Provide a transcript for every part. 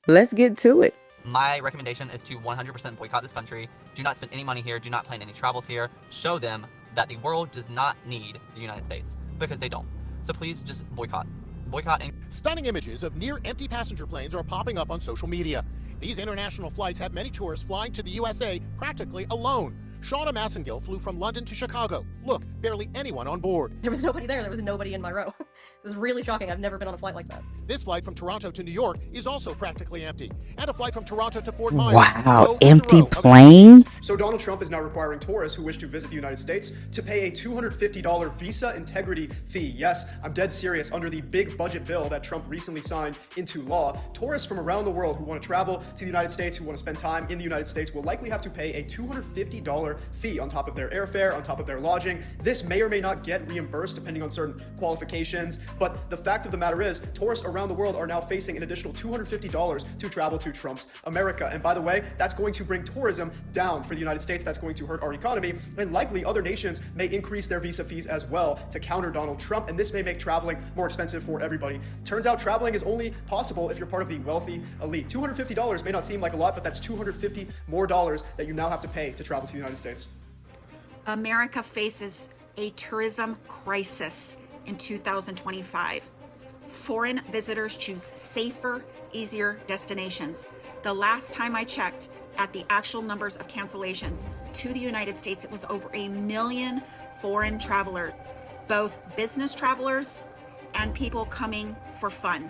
Let's get to it. My recommendation is to 100% boycott this country. Do not spend any money here. Do not plan any travels here. Show them that the world does not need the United States, because they don't. So please just boycott. Boycott. Stunning images of near-empty passenger planes are popping up on social media. These international flights have many tourists flying to the USA practically alone. Shauna Massengill flew from London to Chicago. Look, barely anyone on board. There was nobody there. There was nobody in my row. It was really shocking. I've never been on a flight like that. This flight from Toronto to New York is also practically empty. And a flight from Toronto to Fort Myers. Wow, empty planes? So Donald Trump is now requiring tourists who wish to visit the United States to pay a $250 visa integrity fee. Yes, I'm dead serious. Under the big budget bill that Trump recently signed into law, tourists from around the world who want to travel to the United States, who want to spend time in the United States, will likely have to pay a $250 fee on top of their airfare, on top of their lodging. This may or may not get reimbursed depending on certain qualifications, but the fact of the matter is, tourists around the world are now facing an additional $250 to travel to Trump's America. And by the way, that's going to bring tourism down for the United States. That's going to hurt our economy, and likely other nations may increase their visa fees as well to counter Donald Trump, and this may make traveling more expensive for everybody. Turns out traveling is only possible if you're part of the wealthy elite. $250 may not seem like a lot, but that's $250 more that you now have to pay to travel to the United States. America faces a tourism crisis in 2025. Foreign visitors choose safer, easier destinations. The last time I checked at the actual numbers of cancellations to the United States, it was over 1 million foreign travelers, both business travelers and people coming for fun.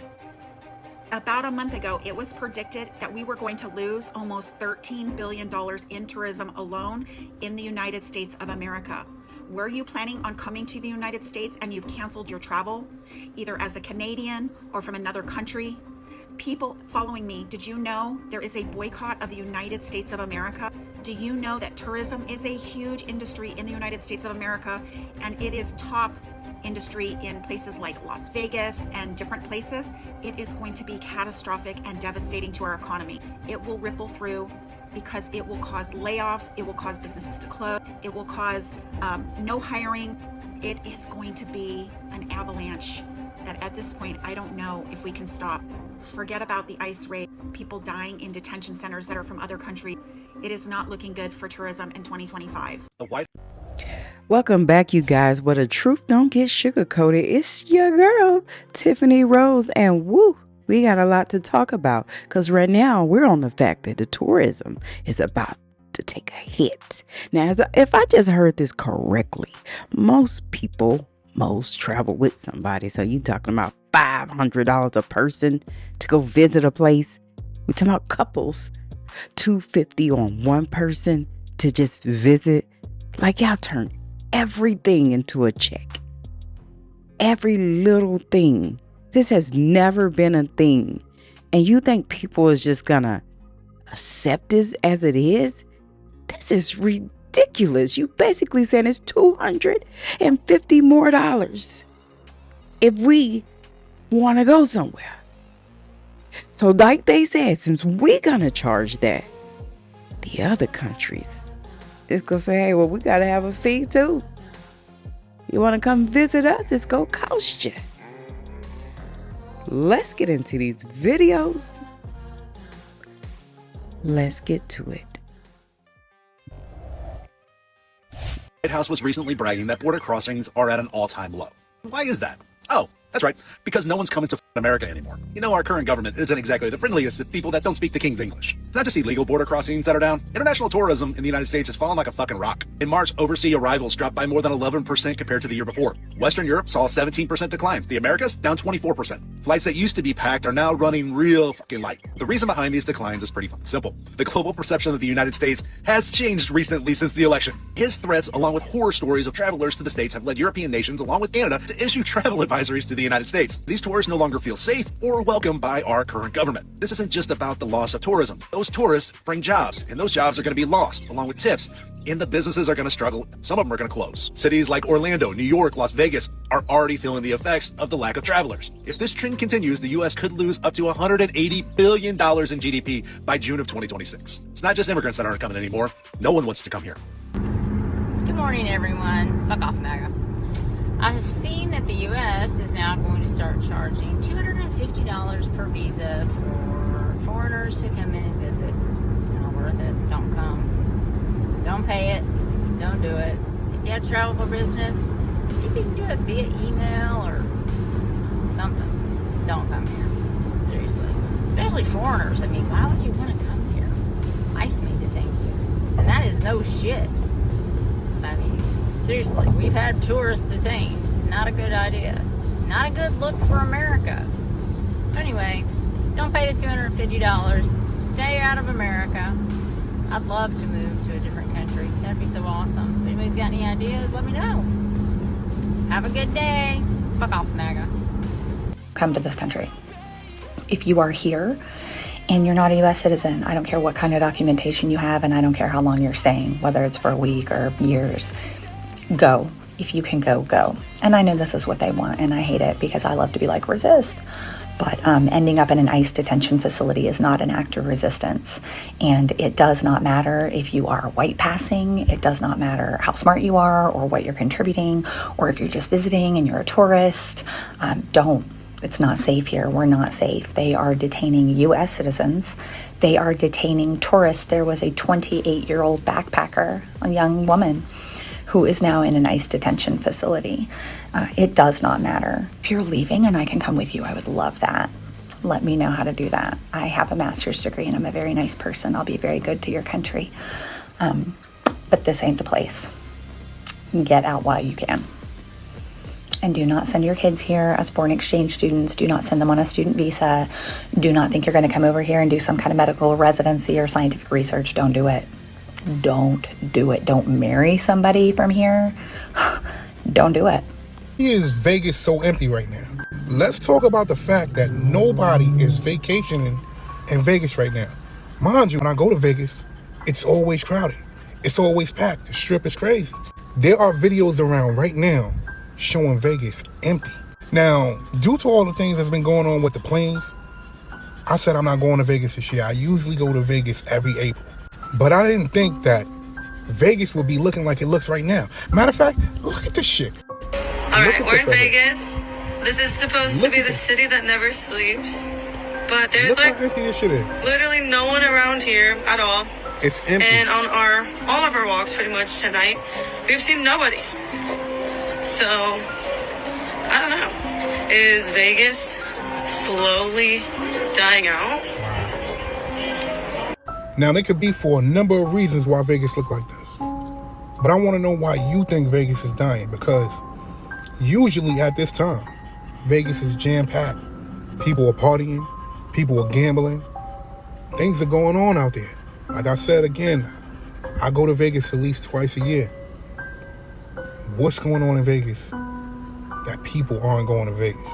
About a month ago, it was predicted that we were going to lose almost $13 billion in tourism alone in the United States of America. Were you planning on coming to the United States and you've canceled your travel, either as a Canadian or from another country? People following me, did you know there is a boycott of the United States of America? Do you know that tourism is a huge industry in the United States of America, and it is top industry in places like Las Vegas and different places? It is going to be catastrophic and devastating to our economy. It will ripple through because it will cause layoffs, it will cause businesses to close, it will cause no hiring. It is going to be an avalanche that at this point, I don't know if we can stop. Forget about the ICE raid, people dying in detention centers that are from other countries. It is not looking good for tourism in 2025. Welcome back, you guys, where the truth don't get sugarcoated. It's your girl, Tiffany Rose, and woo, we got a lot to talk about, because right now we're on the fact that the tourism is about to take a hit. Now, if I just heard this correctly, most travel with somebody. So you talking about $500 a person to go visit a place. We're talking about couples, $250 on one person to just visit. Like, y'all turn everything into a check. Every little thing. This has never been a thing. And you think people is just gonna accept this as it is? This is ridiculous. You basically saying it's $250 more if we want to go somewhere. So like they said, since we're gonna charge that, the other countries is gonna say, hey, well, we gotta have a fee too. You want to come visit us? It's gonna cost you. Let's get into these videos. Let's get to it. White House was recently bragging that border crossings are at an all-time low. Why is that? Oh, that's right, because no one's coming to America anymore. You know, our current government isn't exactly the friendliest to people that don't speak the King's English. It's not just illegal border crossings that are down. International tourism in the United States has fallen like a fucking rock. In March, overseas arrivals dropped by more than 11% compared to the year before. Western Europe saw a 17% decline. The Americas down 24%. Flights that used to be packed are now running real fucking light. The reason behind these declines is pretty fucking simple. The global perception of the United States has changed recently since the election. His threats, along with horror stories of travelers to the States, have led European nations, along with Canada, to issue travel advisories to the United States. These tourists no longer feel safe or welcome by our current government. This isn't just about the loss of tourism. Those tourists bring jobs, and those jobs are going to be lost, along with tips. And the businesses are going to struggle. Some of them are going to close. Cities like Orlando, New York, Las Vegas are already feeling the effects of the lack of travelers. If this trend continues, the U.S. could lose up to $180 billion in GDP by June of 2026. It's not just immigrants that aren't coming anymore. No one wants to come here. Good morning, everyone. Fuck off, MAGA. I have seen that the U.S. is now going to start charging $250 per visa for foreign Don't do it. If you have to travel for business, if you can do it via email or something, don't come here. Seriously. Especially foreigners. I mean, why would you want to come here? ICE may detain you. And that is no shit. I mean, seriously, we've had tourists detained. Not a good idea. Not a good look for America. So anyway, don't pay the $250. Stay out of America. I'd love to move to a different country. That'd be so awesome. If anybody's got any ideas, let me know. Have a good day. Fuck off, MAGA. Come to this country. If you are here and you're not a U.S. citizen, I don't care what kind of documentation you have, and I don't care how long you're staying, whether it's for a week or years, go. If you can go, go. And I know this is what they want, and I hate it because I love to be like, resist. But ending up in an ICE detention facility is not an act of resistance. And it does not matter if you are white passing. It does not matter how smart you are or what you're contributing, or if you're just visiting and you're a tourist. Don't. It's not safe here. We're not safe. They are detaining U.S. citizens. They are detaining tourists. There was a 28-year-old backpacker, a young woman, who is now in an ICE detention facility. It does not matter. If you're leaving and I can come with you, I would love that. Let me know how to do that. I have a master's degree and I'm a very nice person. I'll be very good to your country. But this ain't the place. Get out while you can. And do not send your kids here as foreign exchange students. Do not send them on a student visa. Do not think you're going to come over here and do some kind of medical residency or scientific research. Don't do it. Don't do it. Don't marry somebody from here. Don't do it. Is Vegas so empty right now? Let's talk about the fact that nobody is vacationing in Vegas right now. Mind you, when I go to Vegas, it's always crowded. It's always packed. The strip is crazy. There are videos around right now showing Vegas empty. Now, due to all the things that's been going on with the planes, I said I'm not going to Vegas this year. I usually go to Vegas every April. But I didn't think that Vegas would be looking like it looks right now. Matter of fact, look at this shit. Alright, we're in Vegas. This is supposed to be the city that never sleeps. But there's like literally no one around here at all. It's empty. And on all of our walks pretty much tonight, we've seen nobody. So, I don't know. Is Vegas slowly dying out? Now, they could be for a number of reasons why Vegas look like this. But I want to know why you think Vegas is dying, because usually at this time, Vegas is jam-packed. People are partying. People are gambling. Things are going on out there. Like I said again, I go to Vegas at least twice a year. What's going on in Vegas that people aren't going to Vegas?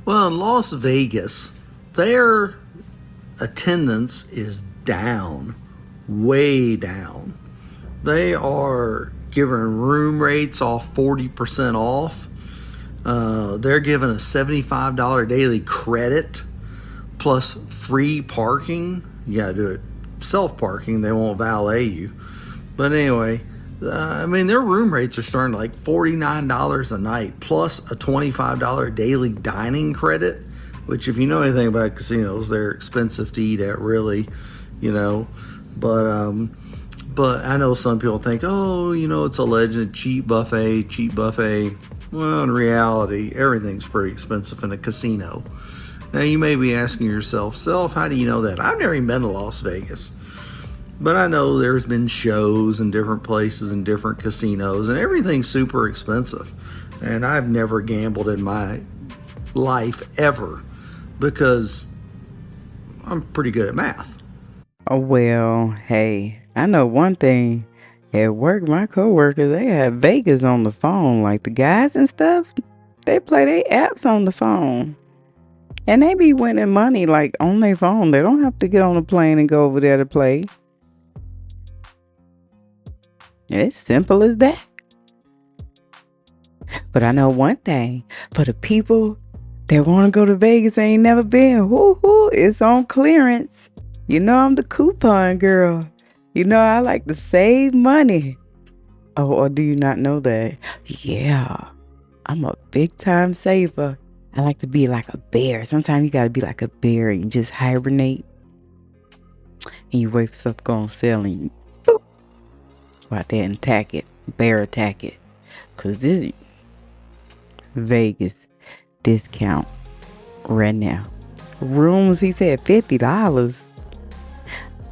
Well, in Las Vegas, their attendance is down, way down. They are giving room rates off 40% off. They're giving a $75 daily credit plus free parking. You gotta do it self-parking. They won't valet you. But anyway, I mean, their room rates are starting like $49 a night plus a $25 daily dining credit, which if you know anything about casinos, they're expensive to eat at, really, you know. But I know some people think, oh, you know, it's a legend, cheap buffet. Well, in reality, everything's pretty expensive in a casino. Now, you may be asking yourself, Self, how do you know that? I've never even been to Las Vegas. But I know there's been shows in different places and different casinos, and everything's super expensive. And I've never gambled in my life ever because I'm pretty good at math. Oh, well, hey, I know one thing. At work, my coworkers, they have Vegas on the phone. Like the guys and stuff, they play their apps on the phone. And they be winning money like on their phone. They don't have to get on a plane and go over there to play. It's simple as that. But I know one thing. For the people that want to go to Vegas ain't never been, woo-hoo, it's on clearance. You know I'm the coupon girl. You know I like to save money. Oh, or do you not know that? Yeah, I'm a big time saver. I like to be like a bear. Sometimes you gotta be like a bear and just hibernate. And you wait for stuff to go on sale and you boop, Go out there and attack it. Bear attack it. Because this Vegas discount right now. Rooms, he said $50.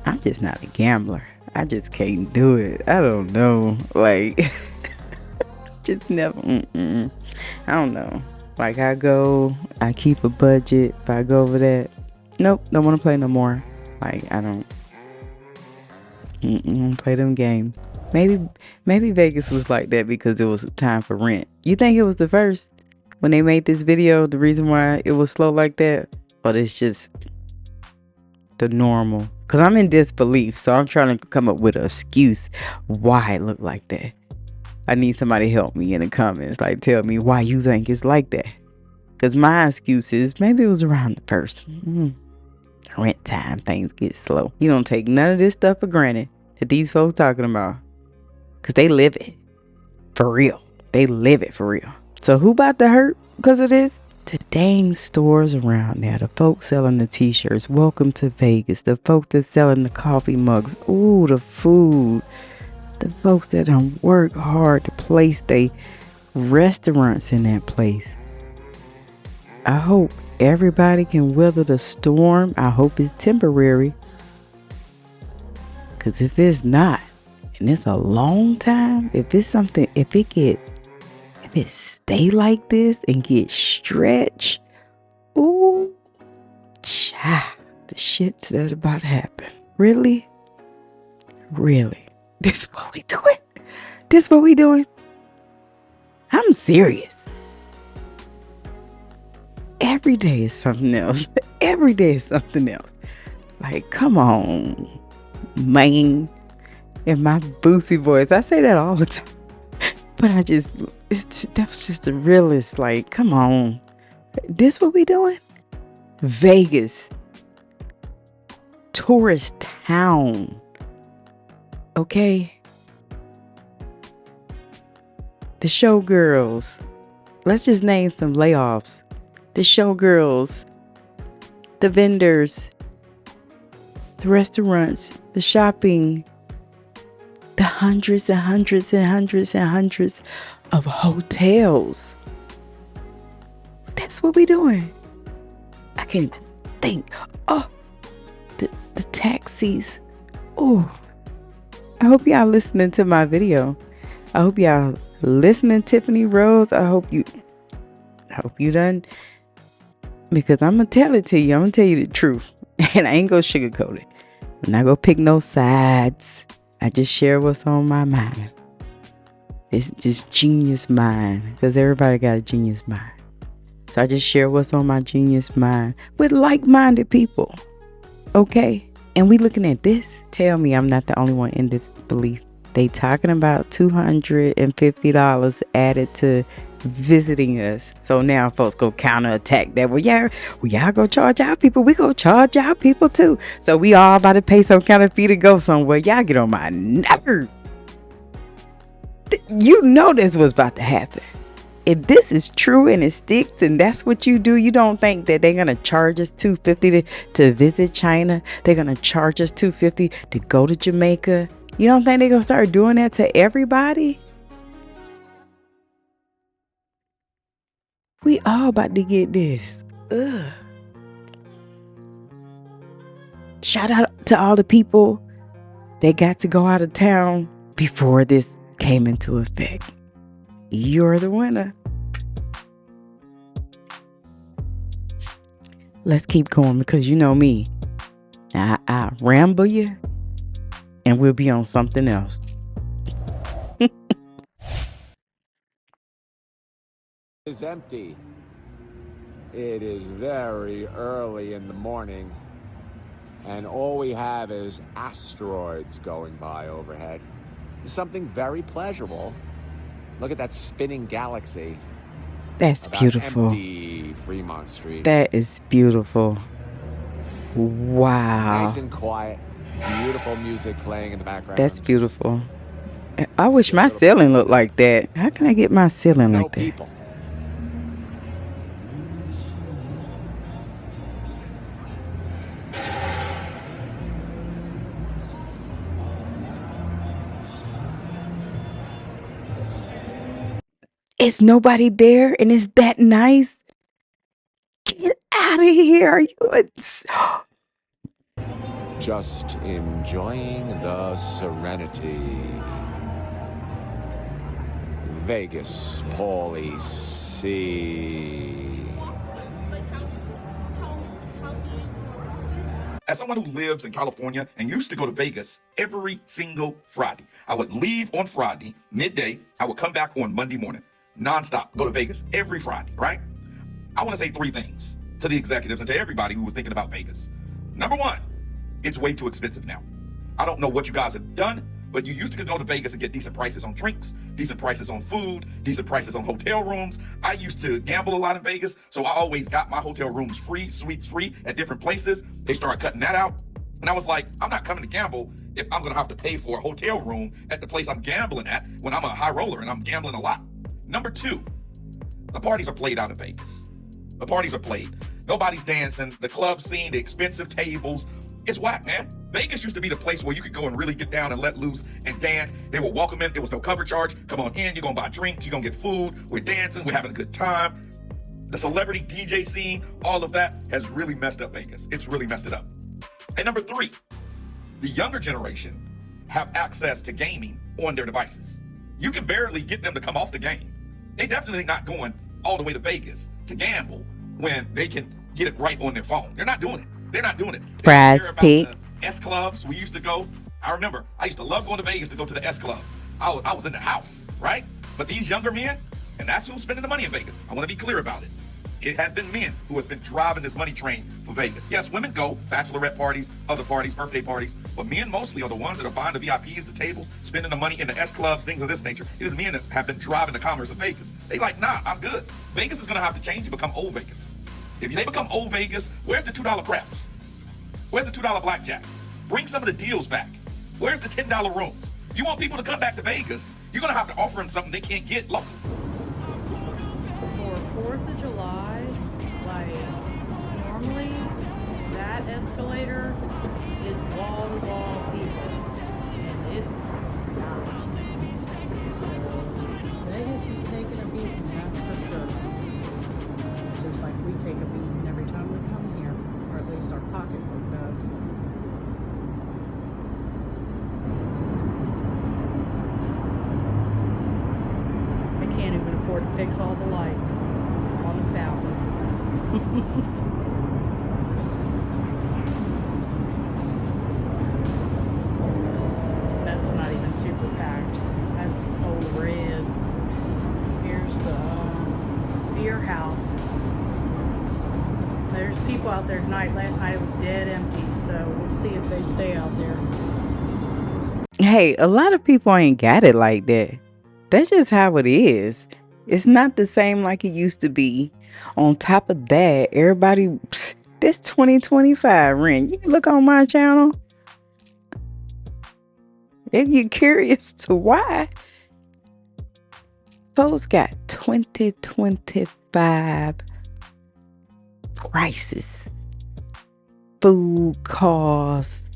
I'm just not a gambler. I just can't do it. I don't know. Like, just never. I don't know. Like, I keep a budget. If I go over that, nope, don't want to play no more. Like, I don't play them games. Maybe Vegas was like that because it was time for rent. You think it was the first when they made this video, the reason why it was slow like that? But it's just the normal. Because I'm in disbelief, so I'm trying to come up with an excuse why it looked like that. I need somebody to help me in the comments. Like, tell me why you think it's like that. Because my excuse is maybe it was around the first. Rent time, things get slow. You don't take none of this stuff for granted that these folks talking about. Because they live it. For real. They live it for real. So who about to hurt because of this? The dang stores around there. The folks selling the t-shirts. Welcome to Vegas. The folks that selling the coffee mugs. Ooh, the food. The folks that don't work hard to place they restaurants in that place. I hope everybody can weather the storm. I hope it's temporary. Because if it's not, and it's a long time, if it stay like this and get stretched, ooh, the shit's that about to happen. Really? This what we doing? I'm serious. Every day is something else. Like, come on, man. In my boosie voice, I say that all the time. But that was just the realest. Like, come on. This what we doing? Vegas. Tourist town. Okay? The showgirls. Let's just name some layoffs. The showgirls. The vendors. The restaurants. The shopping. The hundreds and hundreds and hundreds and hundreds of hotels. That's what we doing. I can't even think. Oh, the taxis. Oh, I hope y'all listening to my video. I hope y'all listening, Tiffany Rose. I hope you done. Because I'm going to tell it to you. I'm going to tell you the truth. And I ain't going to sugarcoat it. I'm not going to pick no sides. I just share what's on my mind. It's just genius mind. Because everybody got a genius mind. So I just share what's on my genius mind with like-minded people. Okay? And we looking at this. Tell me I'm not the only one in this belief. They talking about $250 added to visiting us. So now folks go counterattack that. Well, y'all go charge our people. We go charge our people too. So we all about to pay some kind of fee to go somewhere. Y'all get on my nerve. You know this was about to happen. If this is true and it sticks and that's what you do, you don't think that they're going to charge us $250 to visit China? They're going to charge us $250 to go to Jamaica? You don't think they're going to start doing that to everybody? We all about to get this. Ugh. Shout out to all the people that got to go out of town before this came into effect. You're the winner. Let's keep going because you know me. I ramble you and we'll be on something else. Is empty. It is very early in the morning, and all we have is asteroids going by overhead. Something very pleasurable. Look at that spinning galaxy. That's beautiful. Empty Fremont Street. That is beautiful. Wow. Nice and quiet. Beautiful music playing in the background. That's beautiful. I wish my ceiling looked like that. How can I get my ceiling like that? People. It's nobody there and it's that nice. Get out of here. Are you Just enjoying the serenity. Vegas, Paulie C. As someone who lives in California and used to go to Vegas every single Friday, I would leave on Friday midday. I would come back on Monday morning, nonstop, go to Vegas every Friday, right? I want to say three things to the executives and to everybody who was thinking about Vegas. Number one, it's way too expensive now. I don't know what you guys have done, but you used to go to Vegas and get decent prices on drinks, decent prices on food, decent prices on hotel rooms. I used to gamble a lot in Vegas, so I always got my hotel rooms free, suites free at different places. They started cutting that out. And I was like, I'm not coming to gamble if I'm going to have to pay for a hotel room at the place I'm gambling at when I'm a high roller and I'm gambling a lot. Number two, the parties are played out in Vegas. The parties are played. Nobody's dancing. The club scene, the expensive tables. It's whack, man. Vegas used to be the place where you could go and really get down and let loose and dance. They were welcoming. There was no cover charge. Come on in. You're going to buy drinks. You're going to get food. We're dancing. We're having a good time. The celebrity DJ scene, all of that has really messed up Vegas. It's really messed it up. And number three, the younger generation have access to gaming on their devices. You can barely get them to come off the game. They definitely not going all the way to Vegas to gamble when they can get it right on their phone. They're not doing it. They're not doing it. Prize Peak? The S clubs we used to go. I remember I used to love going to Vegas to go to the S clubs. I was in the house, right? But these younger men, and that's who's spending the money in Vegas. I want to be clear about it. It has been men who has been driving this money train for Vegas. Yes, women go, bachelorette parties, other parties, birthday parties, but men mostly are the ones that are buying the VIPs, the tables, spending the money in the S clubs, things of this nature. It is men that have been driving the commerce of Vegas. They like, nah, I'm good. Vegas is going to have to change and become old Vegas. If they become old Vegas, where's the $2 craps? Where's the $2 blackjack? Bring some of the deals back. Where's the $10 rooms? You want people to come back to Vegas, you're going to have to offer them something they can't get local. For 4th of July, like, normally that escalator is wall-to-wall people, and it's not. So, Vegas is taking a beating, that's for sure. Just like we take a beating every time we come here, or at least our pocketbook does. I can't even afford to fix all the lights on the fountain. That's not even super packed. That's Old Red. Here's the beer house. There's people out there tonight. Last night it was dead empty, so we'll see if they stay out there. Hey, a lot of people ain't got it like that. That's just how it is. It's not the same like it used to be. On top of that, everybody, this 2025 rent. You can look on my channel. If you're curious to why, folks got 2025 prices. Food costs,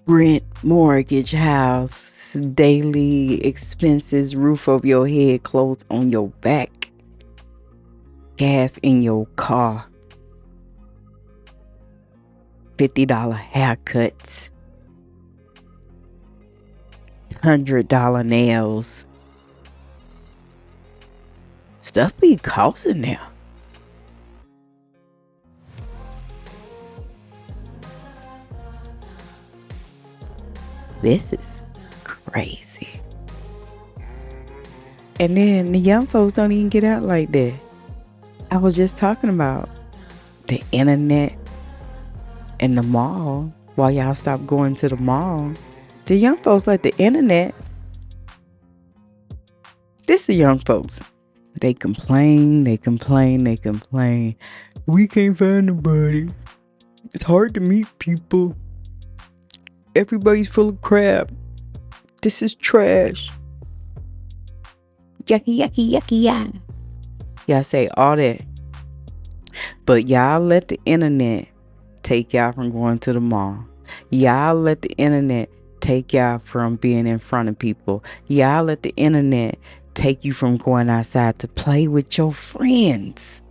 rent, mortgage, house, daily expenses, roof over your head, clothes on your back, gas in your car, $50 haircuts, $100 nails. Stuff be costing now. This is crazy. And then the young folks don't even get out like that. I was just talking about the internet and the mall. While y'all stop going to the mall, the young folks like the internet. This the young folks. They complain. We can't find nobody. It's hard to meet people. Everybody's full of crap. This is trash. Yucky, yucky, yucky, yeah. Y'all say all that. But y'all let the internet take y'all from going to the mall. Y'all let the internet take y'all from being in front of people. Y'all let the internet take you from going outside to play with your friends.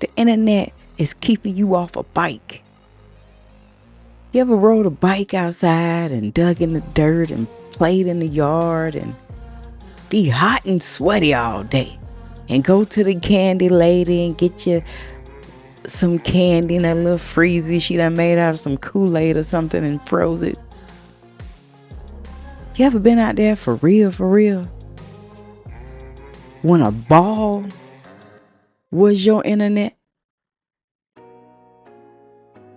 The internet is keeping you off a bike. You ever rode a bike outside and dug in the dirt and played in the yard and be hot and sweaty all day and go to the candy lady and get you some candy in that little freezy she done made out of some Kool-Aid or something and froze it? You ever been out there for real? When a ball was your internet?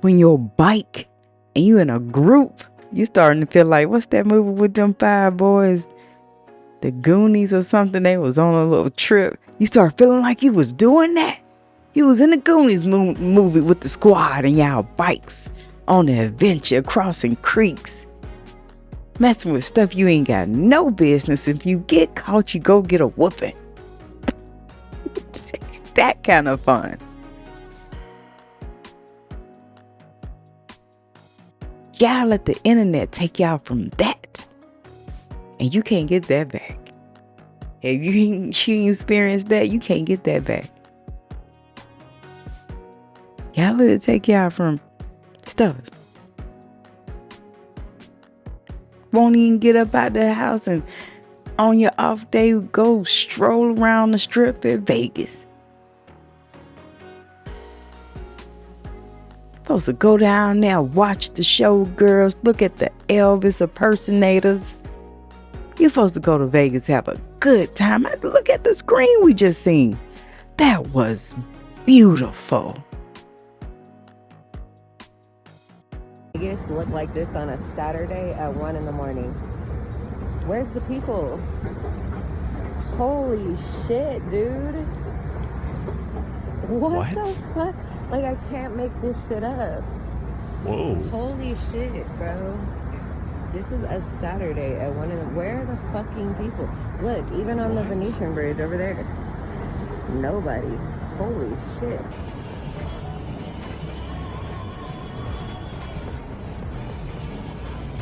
When your bike and you in a group, you starting to feel like, what's that movie with them 5 boys? The Goonies or something. They was on a little trip. You start feeling like you was doing that. You was in the Goonies movie with the squad and y'all bikes on the adventure crossing creeks. Messing with stuff you ain't got no business. If you get caught, you go get a whooping. That kind of fun. Y'all let the internet take y'all from that. And you can't get that back. If you experienced that, you can't get that back. Y'all let it take y'all from stuff. Won't even get up out the house and on your off day go stroll around the strip at Vegas. Supposed to go down there, watch the showgirls, look at the Elvis impersonators. You're supposed to go to Vegas, have a good time. Look at the screen we just seen. That was beautiful. Vegas look like this on a Saturday at 1 in the morning. Where's the people? Holy shit, dude. What the fuck? Like, I can't make this shit up. Whoa. Holy shit, bro. This is a Saturday at 1 in the... Where are the fucking people? Look, even on the Venetian Bridge over there. Nobody. Holy shit.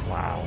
Wow.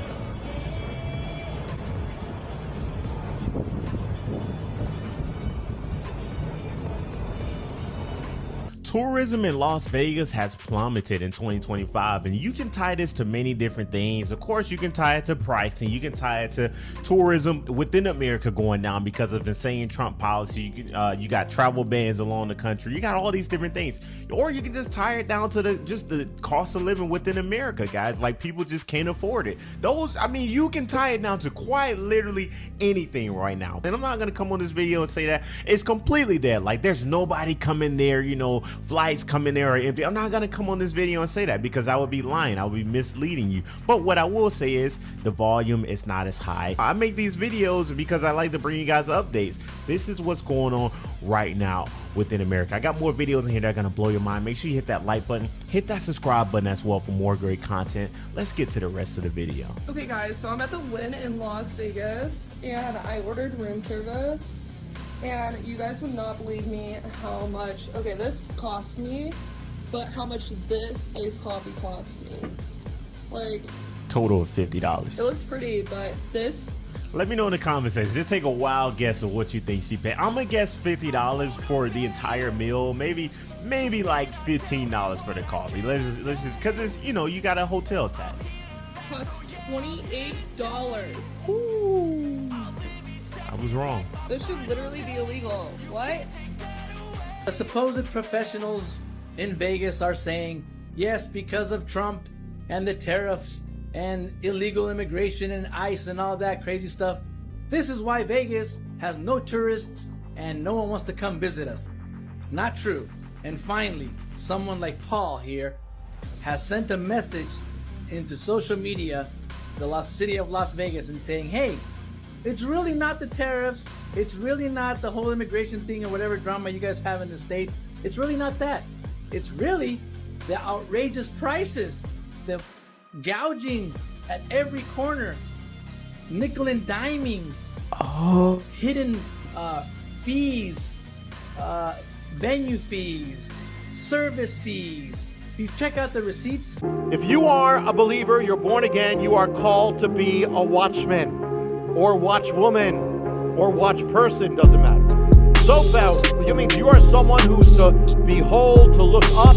Tourism in Las Vegas has plummeted in 2025, and you can tie this to many different things. Of course, you can tie it to pricing. You can tie it to tourism within America going down because of insane Trump policy. You got travel bans along the country. You got all these different things. Or you can just tie it down to the cost of living within America, guys. Like, people just can't afford it. You can tie it down to quite literally anything right now. And I'm not going to come on this video and say that it's completely dead. Like, there's nobody coming there, flights coming there are empty. I'm not gonna come on this video and say that because I would be lying. I would be misleading you. But what I will say is the volume is not as high. I make these videos because I like to bring you guys updates. This is what's going on right now within America. I got more videos in here that are gonna blow your mind. Make sure you hit that like button, hit that subscribe button as well for more great content. Let's get to the rest of the video. Okay guys, so I'm at the Wynn in Las Vegas and I ordered room service. And you guys would not believe me how much, okay, this cost me, but how much this iced coffee cost me. Like, total of $50. It looks pretty, but this. Let me know in the comment section. Just take a wild guess of what you think she paid. I'm gonna guess $50 for the entire meal. Maybe like $15 for the coffee. Let's just, cause it's, you got a hotel tax. Cost $28. Ooh. I was wrong. This should literally be illegal. What? The supposed professionals in Vegas are saying, yes, because of Trump and the tariffs and illegal immigration and ICE and all that crazy stuff, this is why Vegas has no tourists and no one wants to come visit us. Not true. And finally, someone like Paul here has sent a message into social media, the city of Las Vegas, and saying, hey, it's really not the tariffs. It's really not the whole immigration thing or whatever drama you guys have in the States. It's really not that. It's really the outrageous prices, the gouging at every corner, nickel and diming, hidden fees, venue fees, service fees. If you check out the receipts. If you are a believer, you're born again, you are called to be a watchman or watchwoman. or watch person, doesn't matter. So far, it means you are someone who's to behold, to look up,